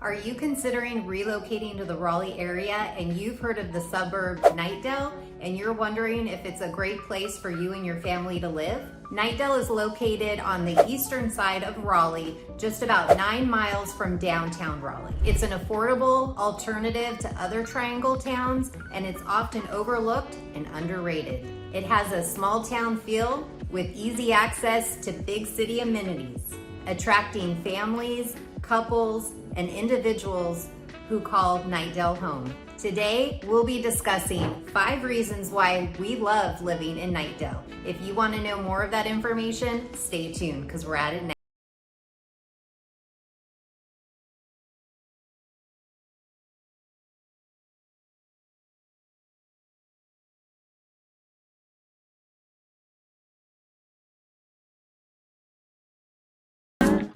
Are you considering relocating to the Raleigh area and you've heard of the suburb Knightdale and you're wondering if it's a great place for you and your family to live? Knightdale is located on the eastern side of Raleigh, just about 9 miles from downtown Raleigh. It's an affordable alternative to other triangle towns, and it's often overlooked and underrated. It has a small town feel with easy access to big city amenities, attracting families, couples, and individuals who call Knightdale home. Today, we'll be discussing 5 reasons why we love living in Knightdale. If you want to know more of that information, stay tuned because we're at it now.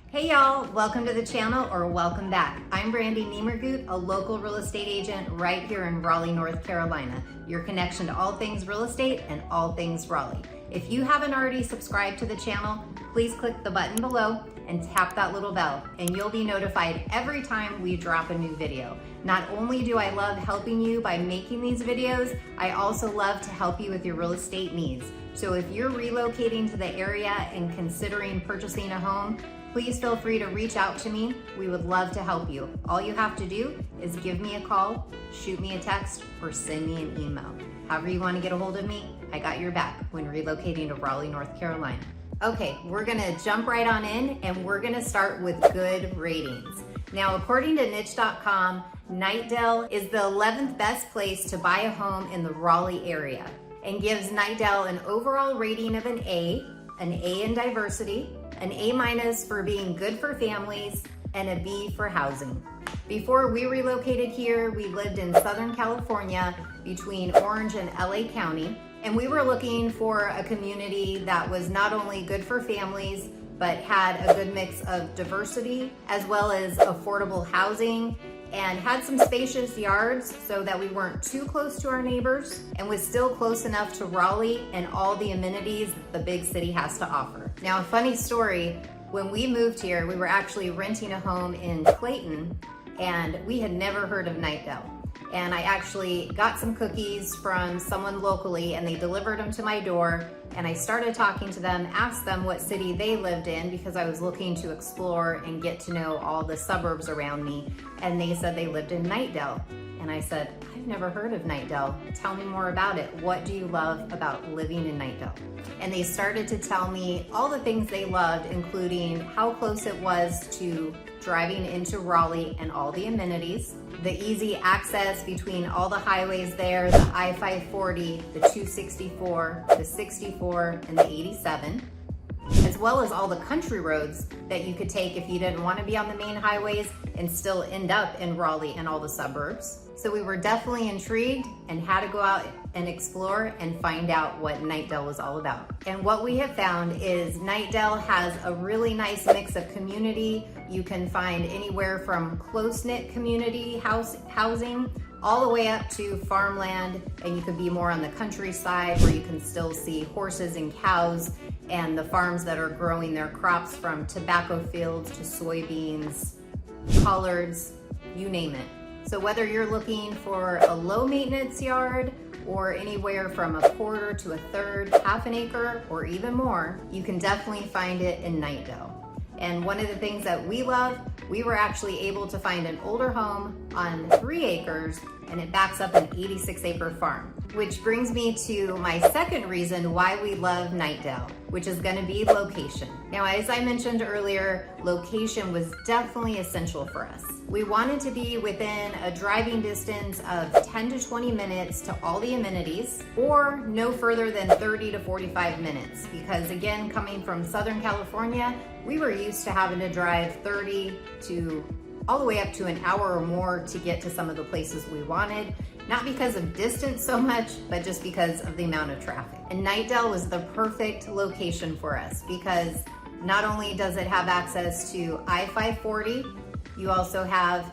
Hey y'all, welcome to the channel or welcome back. I'm Brandy Nemergut, a local real estate agent right here in Raleigh, North Carolina. Your connection to all things real estate and all things Raleigh. If you haven't already subscribed to the channel, please click the button below and tap that little bell and you'll be notified every time we drop a new video. Not only do I love helping you by making these videos, I also love to help you with your real estate needs. So if you're relocating to the area and considering purchasing a home, please feel free to reach out to me. We would love to help you. All you have to do is give me a call, shoot me a text, or send me an email. However you want to get a hold of me, I got your back when relocating to Raleigh, North Carolina. Okay, we're gonna jump right on in and we're gonna start with good ratings. Now, according to niche.com, Knightdale is the 11th best place to buy a home in the Raleigh area and gives Knightdale an overall rating of an A in diversity, an A- for being good for families, and a B for housing. Before we relocated here, we lived in Southern California between Orange and LA County, and we were looking for a community that was not only good for families, but had a good mix of diversity, as well as affordable housing, and had some spacious yards so that we weren't too close to our neighbors and was still close enough to Raleigh and all the amenities the big city has to offer. Now, a funny story, when we moved here, we were actually renting a home in Clayton and we had never heard of Knightdale. And I actually got some cookies from someone locally and they delivered them to my door. And I started talking to them, asked them what city they lived in because I was looking to explore and get to know all the suburbs around me. And they said they lived in Knightdale. And I said, I've never heard of Knightdale. Tell me more about it. What do you love about living in Knightdale? And they started to tell me all the things they loved, including how close it was to driving into Raleigh and all the amenities, the easy access between all the highways there, the I-540, the 264, the 64, and the 87, as well as all the country roads that you could take if you didn't want to be on the main highways and still end up in Raleigh and all the suburbs. So we were definitely intrigued and had to go out and explore and find out what Knightdale was all about. And what we have found is Knightdale has a really nice mix of community. You can find anywhere from close-knit community housing all the way up to farmland, and you could be more on the countryside where you can still see horses and cows and the farms that are growing their crops from tobacco fields to soybeans, collards, you name it. So whether you're looking for a low maintenance yard or anywhere from a quarter to a third, half an acre, or even more, you can definitely find it in Knightdale. And one of the things that we love, we were actually able to find an older home on 3 acres and it backs up an 86-acre farm. Which brings me to my second reason why we love Knightdale, which is gonna be location. Now, as I mentioned earlier, location was definitely essential for us. We wanted to be within a driving distance of 10 to 20 minutes to all the amenities, or no further than 30 to 45 minutes, because again, coming from Southern California, we were used to having to drive 30 to all the way up to an hour or more to get to some of the places we wanted, not because of distance so much, but just because of the amount of traffic. And Knightdale was the perfect location for us because not only does it have access to I-540, you also have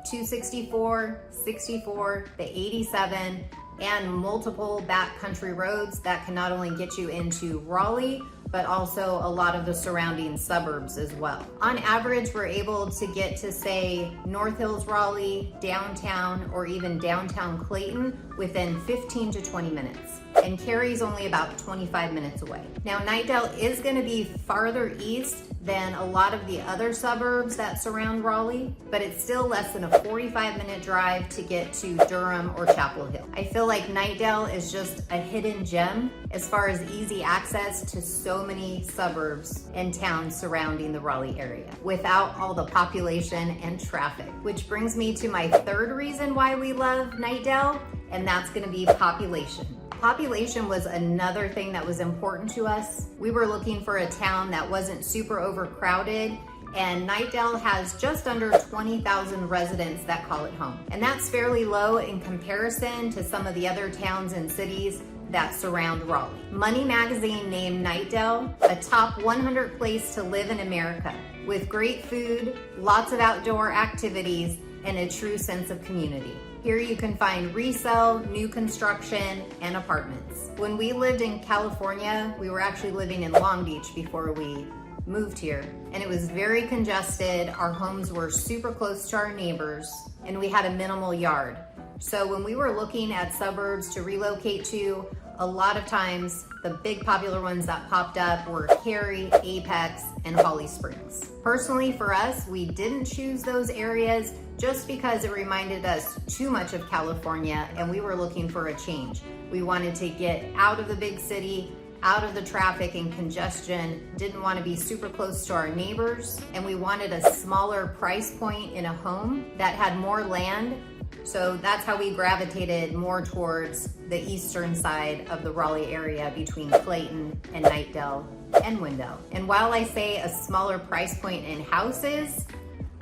264, 64, the 87, and multiple backcountry roads that can not only get you into Raleigh, but also a lot of the surrounding suburbs as well. On average, we're able to get to, say, North Hills, Raleigh, downtown, or even downtown Clayton within 15 to 20 minutes. And Cary's only about 25 minutes away. Now, Knightdale is going to be farther east than a lot of the other suburbs that surround Raleigh, but it's still less than a 45-minute drive to get to Durham or Chapel Hill. I feel like Knightdale is just a hidden gem as far as easy access to so many suburbs and towns surrounding the Raleigh area without all the population and traffic. Which brings me to my third reason why we love Knightdale, and that's going to be population. Population was another thing that was important to us. We were looking for a town that wasn't super overcrowded, and Knightdale has just under 20,000 residents that call it home. And that's fairly low in comparison to some of the other towns and cities that surround Raleigh. Money Magazine named Knightdale a top 100 place to live in America, with great food, lots of outdoor activities, and a true sense of community. Here you can find resale, new construction, and apartments. When we lived in California, we were actually living in Long Beach before we moved here, and it was very congested. Our homes were super close to our neighbors, and we had a minimal yard. So when we were looking at suburbs to relocate to, a lot of times the big popular ones that popped up were Cary, Apex, and Holly Springs. Personally, for us, we didn't choose those areas just because it reminded us too much of California, and we were looking for a change. We wanted to get out of the big city, out of the traffic and congestion, didn't want to be super close to our neighbors, and we wanted a smaller price point in a home that had more land. So that's how we gravitated more towards the eastern side of the Raleigh area between Clayton and Knightdale and Wendell. And while I say a smaller price point in houses,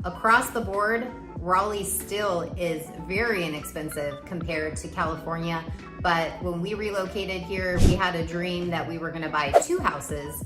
across the board, Raleigh still is very inexpensive compared to California. But when we relocated here, we had a dream that we were gonna buy 2 houses,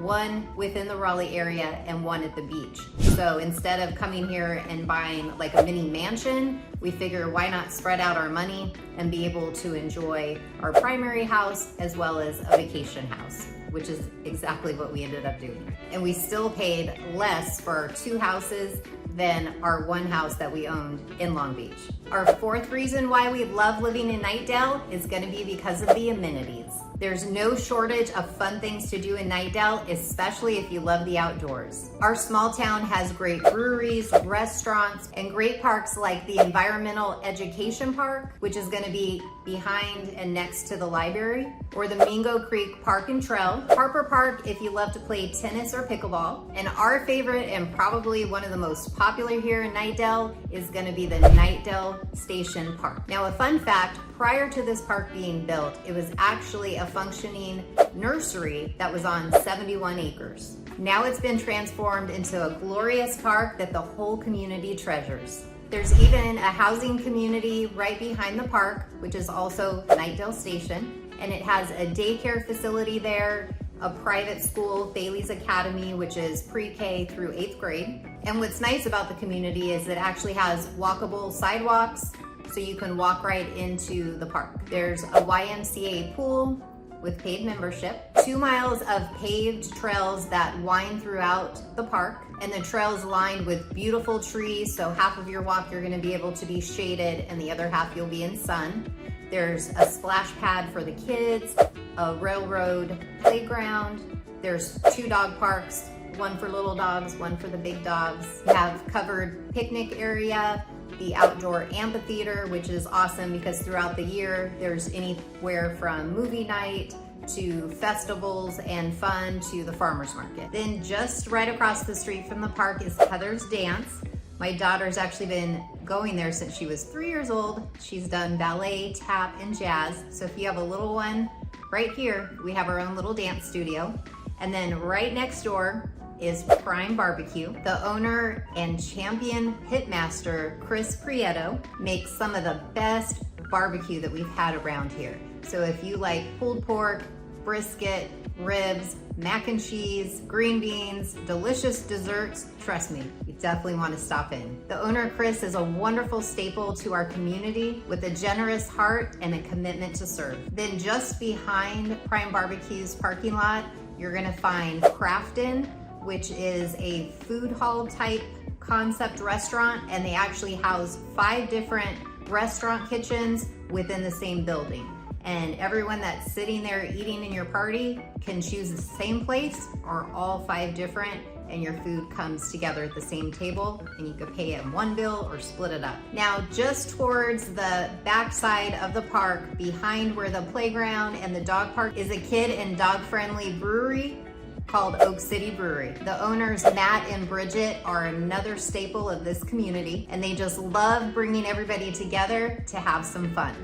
one within the Raleigh area and one at the beach. So instead of coming here and buying like a mini mansion, we figure why not spread out our money and be able to enjoy our primary house as well as a vacation house, which is exactly what we ended up doing. And we still paid less for our 2 houses than our 1 house that we owned in Long Beach. Our fourth reason why we love living in Knightdale is gonna be because of the amenities. There's no shortage of fun things to do in Knightdale, especially if you love the outdoors. Our small town has great breweries, restaurants, and great parks like the Environmental Education Park, which is gonna be behind and next to the library, or the Mingo Creek Park and Trail, Harper Park if you love to play tennis or pickleball, and our favorite and probably one of the most popular here in Knightdale is gonna be the Knightdale Station Park. Now, a fun fact, prior to this park being built, it was actually a functioning nursery that was on 71 acres. Now it's been transformed into a glorious park that the whole community treasures. There's even a housing community right behind the park, which is also Knightdale Station, and it has a daycare facility there, a private school, Bailey's Academy, which is pre-K through 8th grade. And what's nice about the community is it actually has walkable sidewalks, so you can walk right into the park. There's a YMCA pool with paid membership, 2 miles of paved trails that wind throughout the park, and the trail's lined with beautiful trees, so half of your walk you're gonna be able to be shaded and the other half you'll be in sun. There's a splash pad for the kids, a railroad playground. There's 2 dog parks, one for little dogs, one for the big dogs. We have covered picnic area, the outdoor amphitheater, which is awesome because throughout the year, there's anywhere from movie night to festivals and fun to the farmer's market. Then just right across the street from the park is Heather's Dance. My daughter's actually been going there since she was 3 years old. She's done ballet, tap, and jazz. So if you have a little one, right here, we have our own little dance studio. And then right next door is Prime Barbecue. The owner and champion pitmaster, Chris Prieto, makes some of the best barbecue that we've had around here. So if you like pulled pork, brisket, ribs, mac and cheese, green beans, delicious desserts, trust me, you definitely want to stop in. The owner, Chris, is a wonderful staple to our community with a generous heart and a commitment to serve. Then just behind Prime Barbecue's parking lot you're gonna find Crafton, which is a food hall type concept restaurant, and they actually house 5 different restaurant kitchens within the same building. And everyone that's sitting there eating in your party can choose the same place or all 5 different, and your food comes together at the same table, and you could pay in one bill or split it up. Now, just towards the backside of the park, behind where the playground and the dog park is, a kid and dog friendly brewery called Oak City Brewery. The owners, Matt and Bridget, are another staple of this community, and they just love bringing everybody together to have some fun.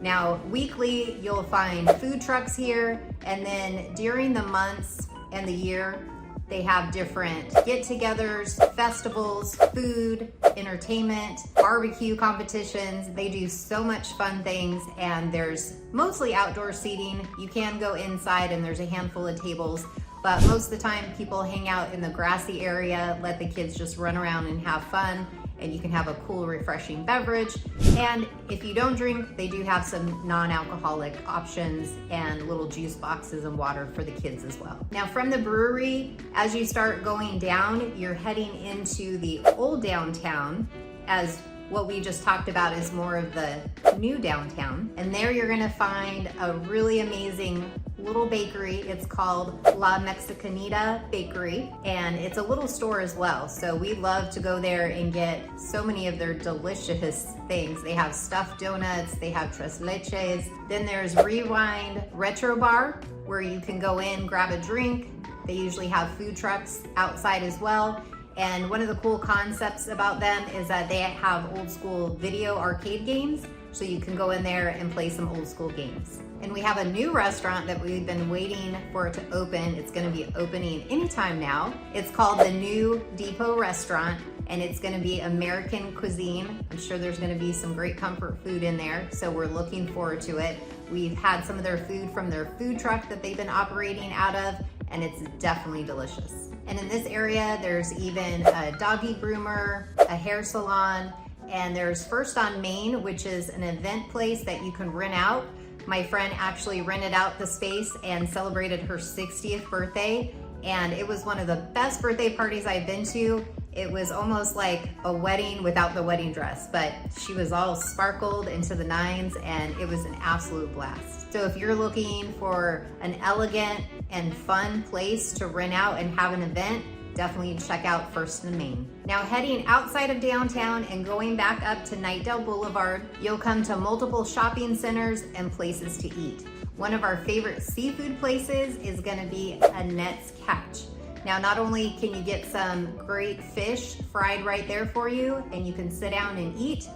Now, weekly, you'll find food trucks here, and then during the months and the year, they have different get-togethers, festivals, food, entertainment, barbecue competitions. They do so much fun things, and there's mostly outdoor seating. You can go inside, and there's a handful of tables, but most of the time people hang out in the grassy area, let the kids just run around and have fun, and you can have a cool, refreshing beverage. And if you don't drink, they do have some non-alcoholic options and little juice boxes and water for the kids as well. Now, from the brewery, as you start going down, you're heading into the old downtown, as what we just talked about is more of the new downtown. And there you're gonna find a really amazing little bakery. It's called La Mexicanita Bakery, and it's a little store as well. So we love to go there and get so many of their delicious things. They have stuffed donuts, they have tres leches. Then there's Rewind Retro Bar, where you can go in, grab a drink. They usually have food trucks outside as well. And one of the cool concepts about them is that they have old school video arcade games, so you can go in there and play some old school games. And we have a new restaurant that we've been waiting for it to open. It's gonna be opening anytime now. It's called the New Depot Restaurant, and it's gonna be American cuisine. I'm sure there's gonna be some great comfort food in there, so we're looking forward to it. We've had some of their food from their food truck that they've been operating out of, and it's definitely delicious. And in this area, there's even a doggy groomer, a hair salon, and there's First on Main, which is an event place that you can rent out. My friend actually rented out the space and celebrated her 60th birthday, and it was one of the best birthday parties I've been to. It was almost like a wedding without the wedding dress, but she was all sparkled into the nines, and it was an absolute blast. So if you're looking for an elegant and fun place to rent out and have an event, definitely check out First and Main. Now, heading outside of downtown and going back up to Knightdale Boulevard, you'll come to multiple shopping centers and places to eat. One of our favorite seafood places is gonna be Annette's Catch. Now, not only can you get some great fish fried right there for you, and you can sit down and eat,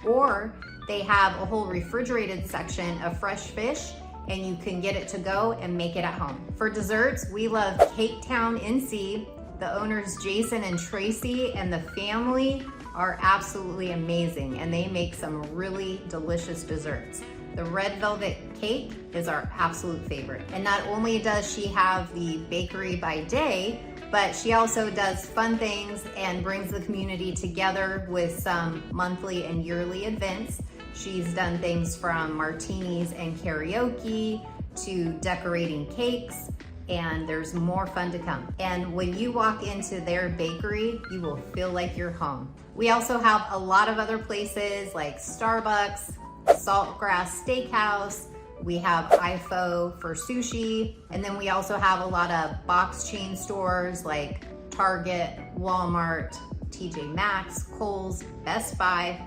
or they have a whole refrigerated section of fresh fish, and you can get it to go and make it at home. For desserts, we love Cake Town NC. The owners, Jason and Tracy, and the family are absolutely amazing, and they make some really delicious desserts. The red velvet cake is our absolute favorite. And not only does she have the bakery by day, but she also does fun things and brings the community together with some monthly and yearly events. She's done things from martinis and karaoke to decorating cakes, and there's more fun to come. And when you walk into their bakery, you will feel like you're home. We also have a lot of other places like Starbucks, Saltgrass Steakhouse, we have IFO for sushi, and then we also have a lot of box chain stores like Target, Walmart, TJ Maxx, Kohl's, Best Buy.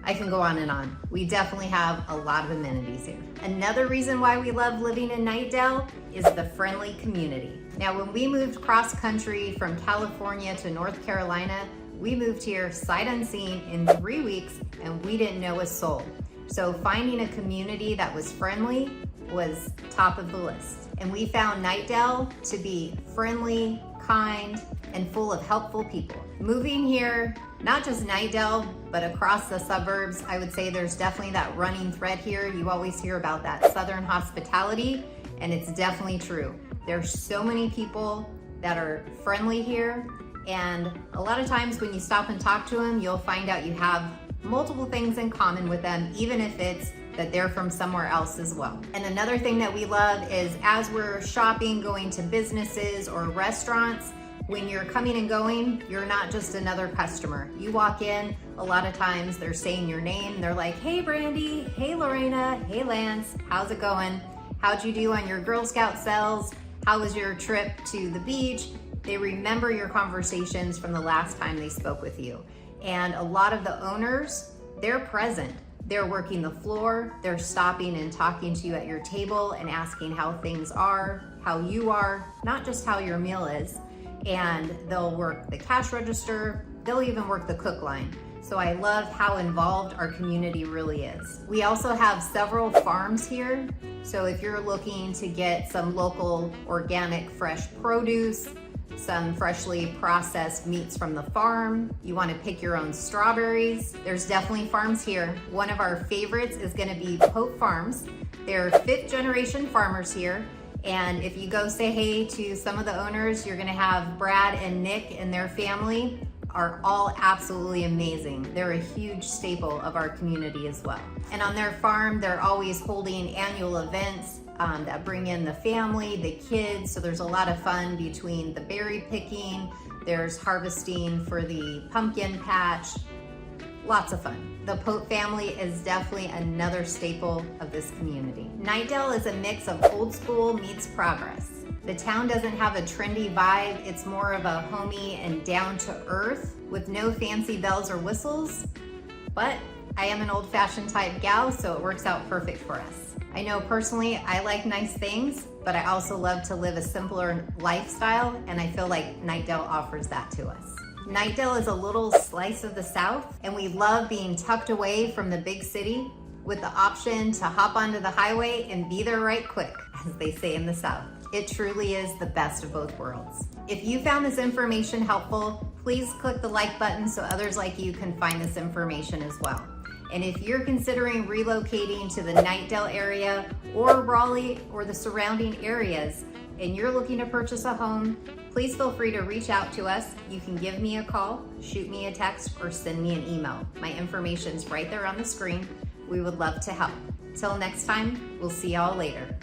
I can go on and on. We definitely have a lot of amenities here. Another reason why we love living in Knightdale is the friendly community. Now, when we moved cross country from California to North Carolina, we moved here sight unseen in 3 weeks, and we didn't know a soul. So finding a community that was friendly was top of the list. And we found Knightdale to be friendly, kind, and full of helpful people. Moving here, not just Knightdale, but across the suburbs, I would say there's definitely that running thread here. You always hear about that Southern hospitality, and it's definitely true. There's so many people that are friendly here, and a lot of times when you stop and talk to them, you'll find out you have multiple things in common with them, even if it's that they're from somewhere else as well. And another thing that we love is as we're shopping, going to businesses or restaurants, when you're coming and going, you're not just another customer. You walk in, a lot of times they're saying your name. They're like, hey Brandy, hey Lorena, hey Lance, how's it going? How'd you do on your Girl Scout sales? How was your trip to the beach? They remember your conversations from the last time they spoke with you. And a lot of the owners, they're present. They're working the floor, they're stopping and talking to you at your table and asking how things are, how you are, not just how your meal is. And they'll work the cash register, they'll even work the cook line. So I love how involved our community really is. We also have several farms here. So if you're looking to get some local organic fresh produce, some freshly processed meats from the farm, you want to pick your own strawberries, there's definitely farms here. One of our favorites is going to be Pope Farms. They're 5th generation farmers here. And if you go say hey to some of the owners, you're gonna have Brad and Nick and their family are all absolutely amazing. They're a huge staple of our community as well. And on their farm, they're always holding annual events that bring in the family, the kids. So there's a lot of fun between the berry picking, there's harvesting for the pumpkin patch, lots of fun. The Pope family is definitely another staple of this community. Knightdale is a mix of old school meets progress. The town doesn't have a trendy vibe. It's more of a homey and down to earth with no fancy bells or whistles. But I am an old fashioned type gal, so it works out perfect for us. I know personally I like nice things, but I also love to live a simpler lifestyle, and I feel like Knightdale offers that to us. Knightdale is a little slice of the South, and we love being tucked away from the big city with the option to hop onto the highway and be there right quick, as they say in the South. It truly is the best of both worlds. If you found this information helpful, please click the like button so others like you can find this information as well. And if you're considering relocating to the Knightdale area or Raleigh or the surrounding areas, and you're looking to purchase a home, please feel free to reach out to us. You can give me a call, shoot me a text, or send me an email. My information's right there on the screen. We would love to help. Till next time, we'll see y'all later.